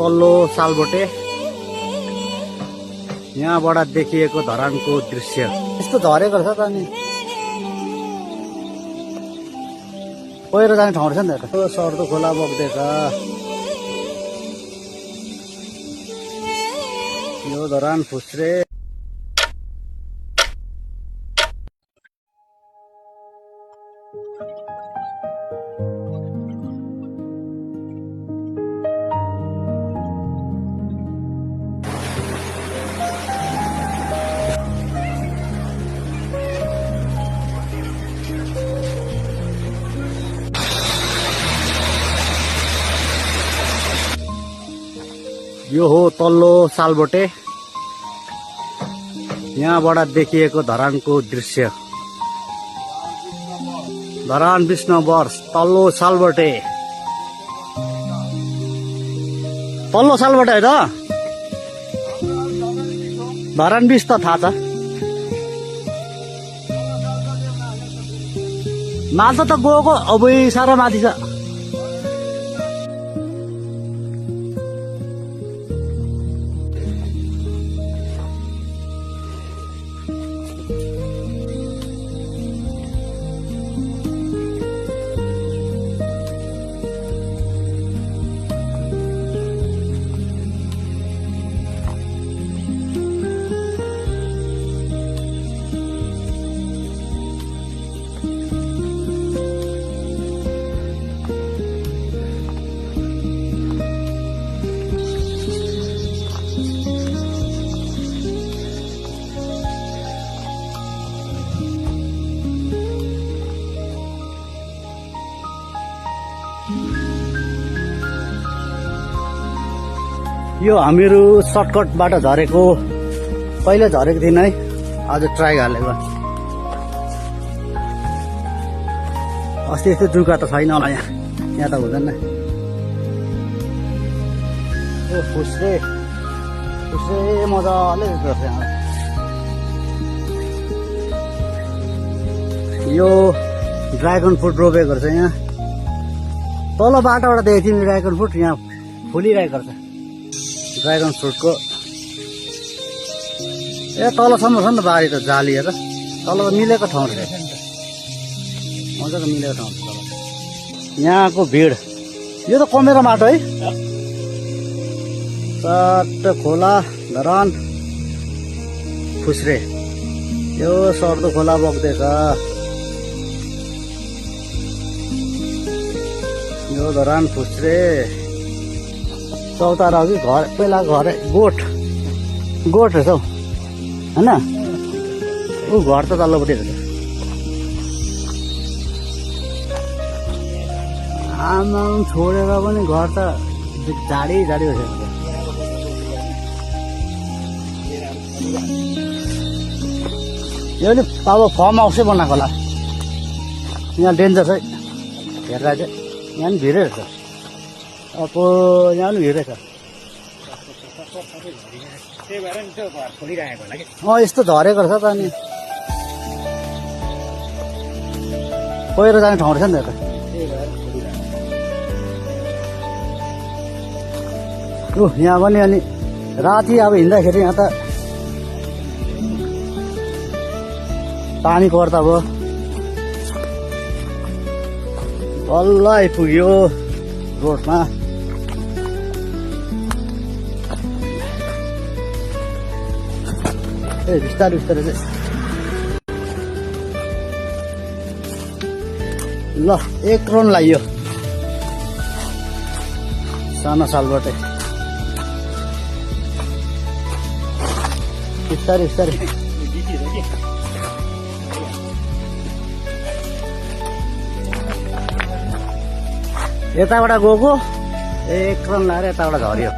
तल्लो सालबोटे यहाँबाट देखिएको धरानको दृश्य यस्तो झरेको रहेछ त अनि पहिरो जाने ठाउँ रहेछ नि त सर्दो खोला बग्दैछ। यो धरान फुस्रे यो हो तल्लो सालबोटे यहाँबाट देखिएको धरानको दृश्य धरान विष्णुवर्ष तल्लो सालबोटे होइन धरान 20 त थाहा छ माल त गएको अबै साह्रो माथि छ। यो हामीहरू सर्टकटबाट झरेको पहिले झरेको थिएन है आज ट्राई हालेको अस्ति यस्तो जुका त छैन होला यहाँ त हुँदैन। ओ फुस्रे मजाले गर्छ यहाँ। यो ड्रागन फ्रुट रोपेको रहेछ यहाँ तल बाटोबाट देखेको थियौँ ड्रागन फ्रुट यहाँ फुलिरहेको रहेछ ड्रागन फ्रुटको तलसम्म छ नि त बारी त जाली हेर तल त मिलेको ठाउँ रहेछ मजाको मिलेको ठाउँ छ। यहाँको भिड यो त कमेरो माटो है चट्ट खोला धरान फुस्रे यो सर्दो खोला बग्दैछ यो धरान फुस्रे चौतारा कि घर पहिला घर गोठ रहेछ हौ होइन ऊ घर त तल्लोपट्टि रहेछ। आमा छोडेर पनि घर त झाडी रहेछ। यो नि अब फर्म हाउसै बनाएको होला यहाँ डेन्जर है हेर्दा चाहिँ यहाँ पनि भिडै रहेछ अब यहाँ पनि भिडै छ यस्तो झरेको रहेछ त अनि पहिरो जाने ठाउँ रहेछ नि त यहाँ पनि अनि राति अब हिँड्दाखेरि यहाँ त पानी पर्दा भयो बल्ल आइपुग्यो रोडमा। बिस्तारै चाहिँ ल 1 राउन्ड लाग्यो सानो सालबाटै बिस्तारै यताबाट गएको 1 राउन्ड लगाएर यताबाट झऱ्यो।